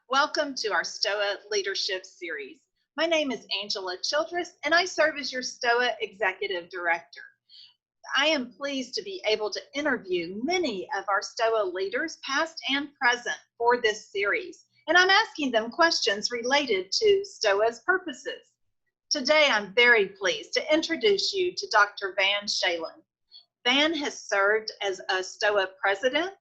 Welcome to our Stoa Leadership Series. My name is Angela Childress, and I serve as your Stoa Executive Director. I am pleased to be able to interview many of our Stoa leaders, past and present, for this series, and I'm asking them questions related to Stoa's purposes. Today, I'm very pleased to introduce you to Dr. VanSchalin. Van has served as a Stoa president,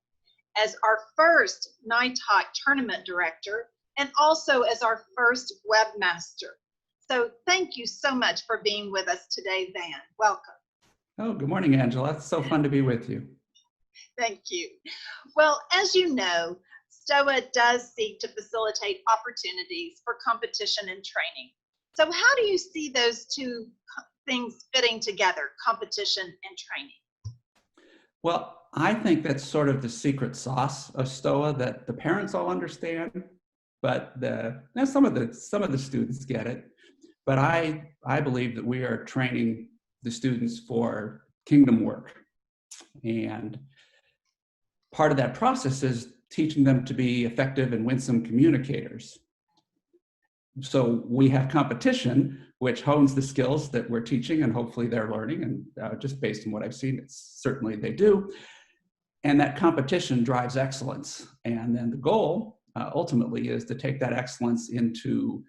as our first NITOC tournament director, and also as our first webmaster. So thank you so much for being with us today, Van. Welcome. Oh, good morning, Angela. It's so fun to be with you. Thank you. Well, as you know, Stoa does seek to facilitate opportunities for competition and training. So how do you see those two things fitting together, competition and training? Well, I think that's sort of the secret sauce of Stoa that the parents all understand, but some of the students get it. But I believe that we are training the students for kingdom work, and part of that process is teaching them to be effective and winsome communicators. So we have competition, which hones the skills that we're teaching, and hopefully they're learning, and just based on what I've seen, it's certainly they do. And that competition drives excellence. And then the goal ultimately is to take that excellence into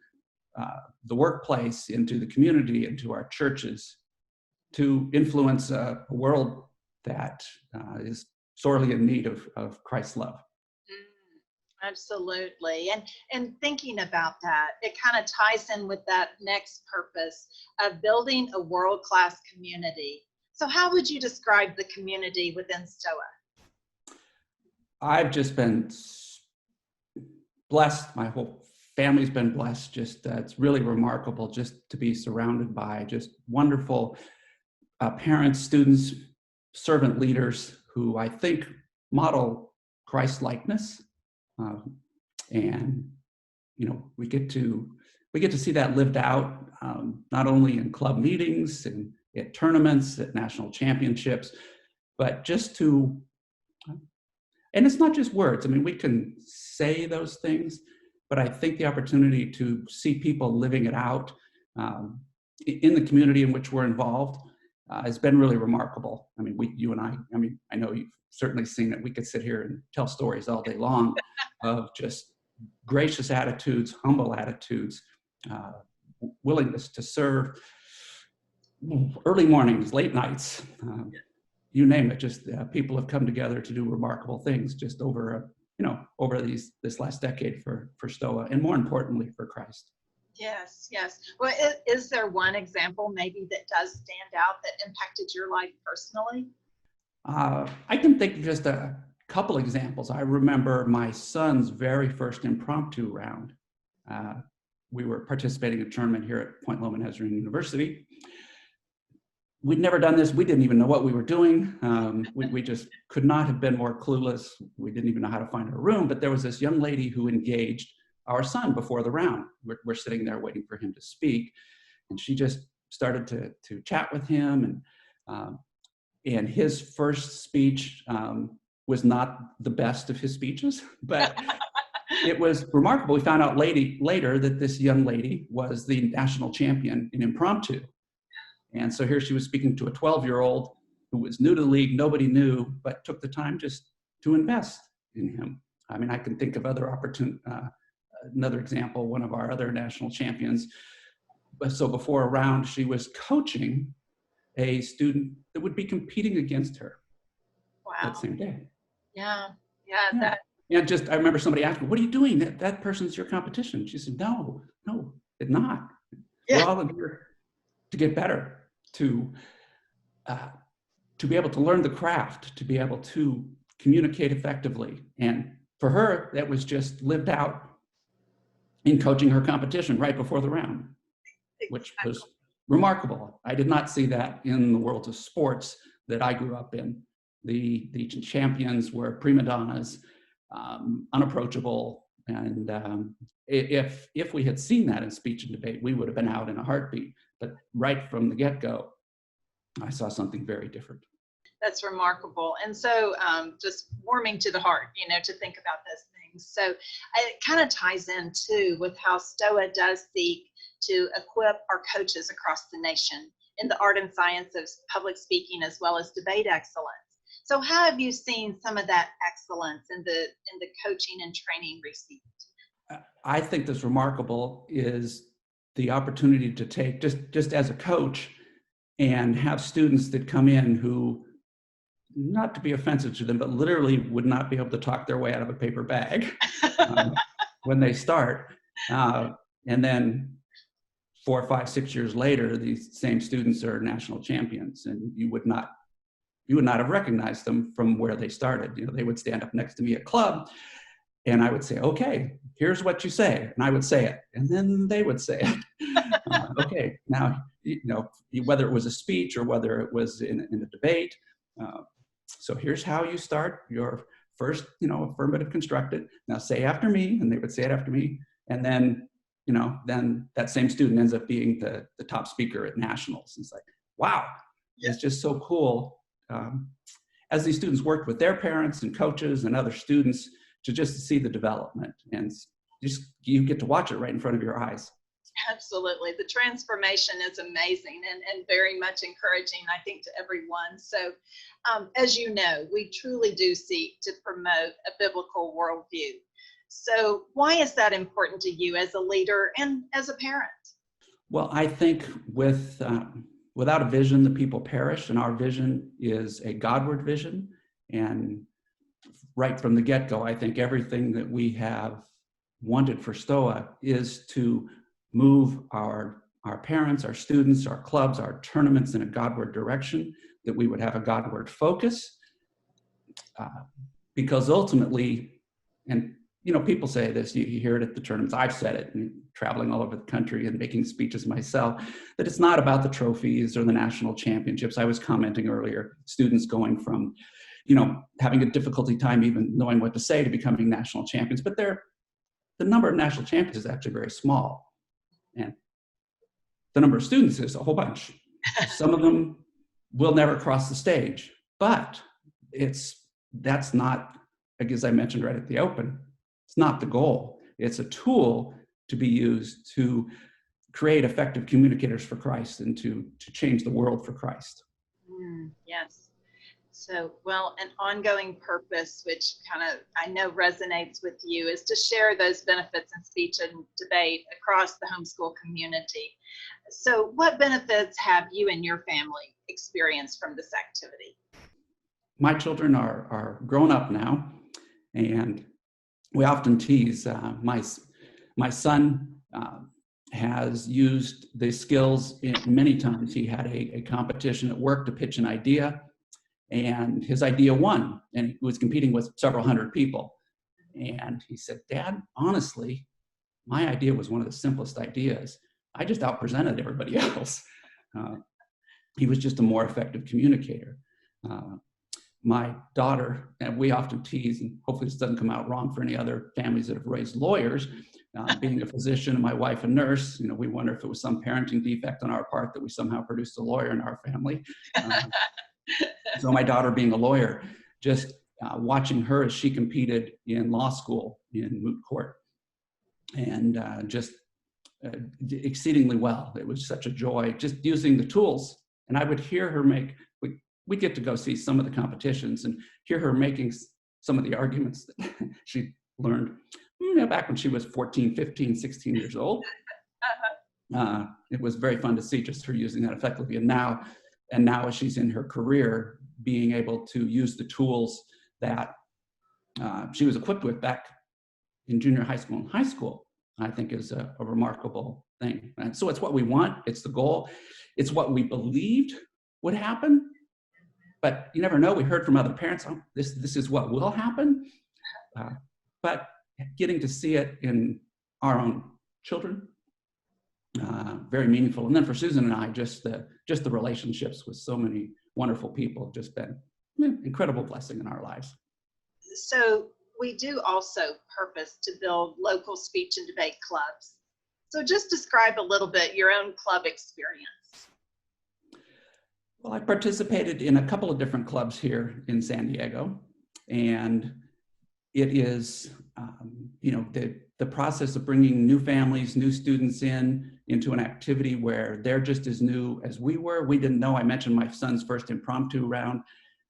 the workplace, into the community, into our churches, to influence a world that is sorely in need of Christ's love. Absolutely. And thinking about that, it kind of ties in with that next purpose of building a world-class community. So how would you describe the community within Stoa? I've just been blessed. My whole family's been blessed. It's really remarkable just to be surrounded by just wonderful parents, students, servant leaders who I think model Christ-likeness. And we get to see that lived out, not only in club meetings and at tournaments, at national championships, but and it's not just words. I mean, we can say those things, but I think the opportunity to see people living it out in the community in which we're involved has been really remarkable. I mean, you and I know you've certainly seen it. We could sit here and tell stories all day long of just gracious attitudes, humble attitudes, willingness to serve, early mornings, late nights, you name it. Just people have come together to do remarkable things just over this last decade for Stoa, and more importantly for Christ. Yes. Well, is there one example maybe that does stand out that impacted your life personally? I can think of just a couple examples. I remember my son's very first impromptu round. We were participating in a tournament here at Point Loma Nazarene University. We'd never done this. We didn't even know what we were doing. We just could not have been more clueless. We didn't even know how to find a room, but there was this young lady who engaged our son before the round. We're sitting there waiting for him to speak, and she just started to chat with him, and his first speech was not the best of his speeches, but it was remarkable. We found out later that this young lady was the national champion in impromptu. And so here she was speaking to a 12-year-old who was new to the league, nobody knew, but took the time just to invest in him. I mean, I can think of another example, one of our other national champions. So before a round, she was coaching a student that would be competing against her. Wow. That same day. Yeah. I remember somebody asking, "What are you doing? That person's your competition." She said, No, it's not. Yeah. We're all in here to get better, to be able to learn the craft, to be able to communicate effectively. And for her, that was just lived out in coaching her competition right before the round, which was remarkable. I did not see that in the world of sports that I grew up in. The champions were prima donnas, unapproachable, and if we had seen that in speech and debate, we would have been out in a heartbeat. But right from the get-go, I saw something very different. That's remarkable, and so just warming to the heart, to think about those things. things. So it kind of ties in too with how Stoa does seek to equip our coaches across the nation in the art and science of public speaking as well as debate excellence. So how have you seen some of that excellence in the coaching and training received? I think that's remarkable is the opportunity to take just as a coach and have students that come in who, not to be offensive to them, but literally would not be able to talk their way out of a paper bag when they start. And then 4, 5, 6 years later, these same students are national champions, and you would not have recognized them from where they started. You know, they would stand up next to me at club, and I would say, "Okay, here's what you say," and I would say it, and then they would say it. Okay, now whether it was a speech or whether it was in a debate. So here's how you start your first, affirmative constructed. Now say after me, and they would say it after me, and then then that same student ends up being the top speaker at nationals. It's like, wow, it's just so cool. As these students worked with their parents and coaches and other students to just see the development, and you get to watch it right in front of your eyes. Absolutely. The transformation is amazing and very much encouraging, I think, to everyone. So as you know, we truly do seek to promote a biblical worldview. So why is that important to you as a leader and as a parent? Well, I think without a vision, the people perish, and our vision is a Godward vision. And right from the get-go, I think everything that we have wanted for Stoa is to move our parents, our students, our clubs, our tournaments in a Godward direction, that we would have a Godward focus. Because ultimately, and people say this, you hear it at the tournaments, I've said it, and traveling all over the country and making speeches myself, that it's not about the trophies or the national championships. I was commenting earlier, students going from, having a difficulty time even knowing what to say to becoming national champions, but the number of national champions is actually very small. And the number of students is a whole bunch. Some of them will never cross the stage, but that's not, as I mentioned right at the open, it's not the goal. It's a tool to be used to create effective communicators for Christ and to change the world for Christ. Yes. So, well, an ongoing purpose, which kind of I know resonates with you, is to share those benefits in speech and debate across the homeschool community. So what benefits have you and your family experienced from this activity? My children are grown up now, and we often tease. My son has used the skills many times. He had a competition at work to pitch an idea, and his idea won, and he was competing with several hundred people. And he said, "Dad, honestly, my idea was one of the simplest ideas. I just outpresented everybody else." He was just a more effective communicator. My daughter, and we often tease, and hopefully this doesn't come out wrong for any other families that have raised lawyers, being a physician and my wife a nurse, we wonder if it was some parenting defect on our part that we somehow produced a lawyer in our family. So my daughter being a lawyer, just watching her as she competed in law school in moot court, and just exceedingly well. It was such a joy just using the tools. And I would hear her we'd get to go see some of the competitions and hear her making some of the arguments that she learned back when she was 14, 15, 16 years old. It was very fun to see just her using that effectively. And now as she's in her career, being able to use the tools that she was equipped with back in junior high school and high school, I think is a remarkable thing. And so it's what we want. It's the goal. It's what we believed would happen. But you never know. We heard from other parents, "Oh, this is what will happen." But getting to see it in our own children, very meaningful. And then for Susan and I, just the relationships with so many wonderful people have just been incredible blessing in our lives. So we do also purpose to build local speech and debate clubs. So just describe a little bit your own club experience. Well, I participated in a couple of different clubs here in San Diego, and it is the process of bringing new families, new students into an activity where they're just as new as we were. We didn't know. I mentioned my son's first impromptu round,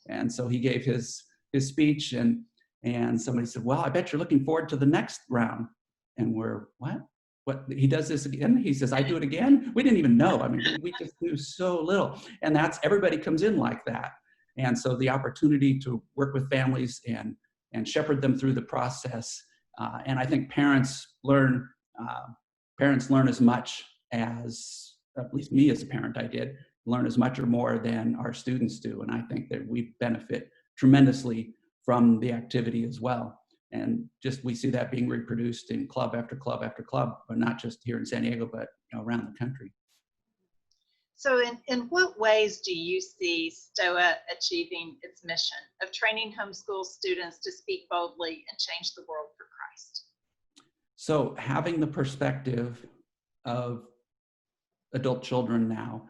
and so he gave his speech, and somebody said, "Well, I bet you're looking forward to the next round." And we're, what? What? He does this again? He says, "I do it again?" We didn't even know. I mean, we just knew so little, and everybody comes in like that. And so the opportunity to work with families and shepherd them through the process. And I think parents learn as much as, at least me as a parent, I did learn as much or more than our students do. And I think that we benefit tremendously from the activity as well. And just we see that being reproduced in club after club after club, but not just here in San Diego, but around the country. So in what ways do you see Stoa achieving its mission of training homeschool students to speak boldly and change the world for Christ? So having the perspective of adult children now,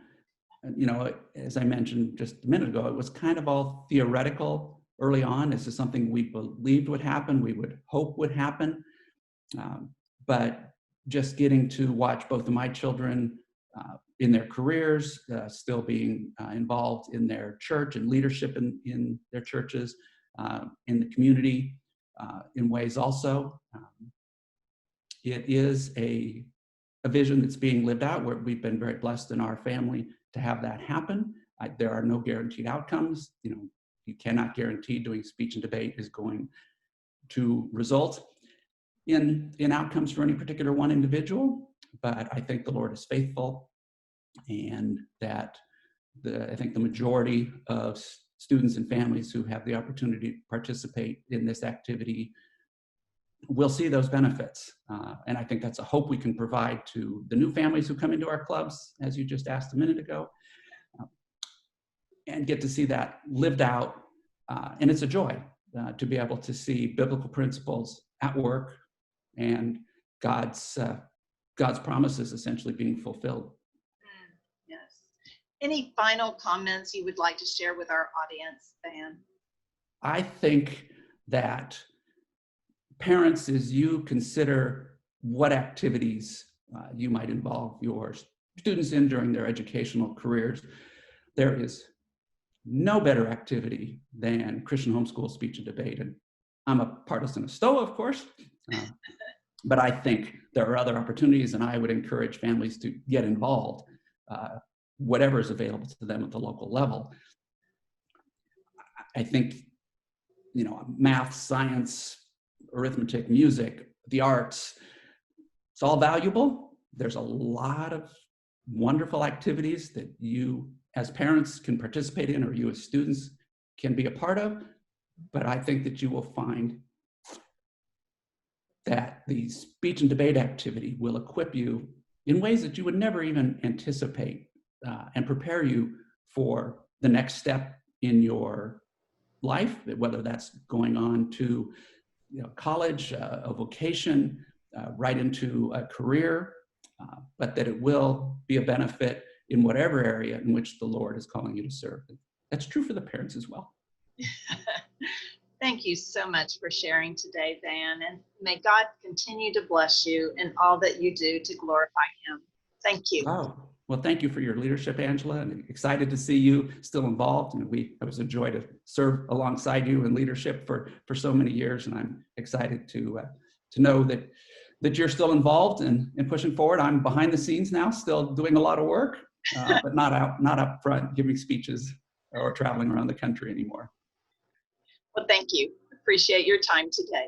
as I mentioned just a minute ago, it was kind of all theoretical early on. This is something we believed would happen, we would hope would happen. But just getting to watch both of my children in their careers, still being involved in their church and leadership in their churches, in the community in ways also. It is a vision that's being lived out, where we've been very blessed in our family to have that happen. There are no guaranteed outcomes. You cannot guarantee doing speech and debate is going to result in outcomes for any particular one individual, but I think the Lord is faithful, and that I think the majority of students and families who have the opportunity to participate in this activity will see those benefits. And I think that's a hope we can provide to the new families who come into our clubs, as you just asked a minute ago, and get to see that lived out. And it's a joy to be able to see biblical principles at work and God's promises essentially being fulfilled. Yes. Any final comments you would like to share with our audience, Van? I think that parents, as you consider what activities you might involve your students in during their educational careers, there is no better activity than Christian homeschool speech and debate. And I'm a partisan of Stoa, of course, but I think there are other opportunities, and I would encourage families to get involved, whatever is available to them at the local level. I think, math, science, arithmetic, music, the arts, it's all valuable. There's a lot of wonderful activities that you as parents can participate in, or you as students can be a part of. But I think that you will find that the speech and debate activity will equip you in ways that you would never even anticipate, and prepare you for the next step in your life, whether that's going on to college, a vocation, right into a career, but that it will be a benefit in whatever area in which the Lord is calling you to serve. That's true for the parents as well. Thank you so much for sharing today, Van, and may God continue to bless you in all that you do to glorify Him. Thank you. Oh, well, thank you for your leadership, Angela, and excited to see you still involved. And it was a joy to serve alongside you in leadership for so many years, and I'm excited to know that you're still involved and pushing forward. I'm behind the scenes now, still doing a lot of work, but not up front giving speeches or traveling around the country anymore. Well, thank you. Appreciate your time today.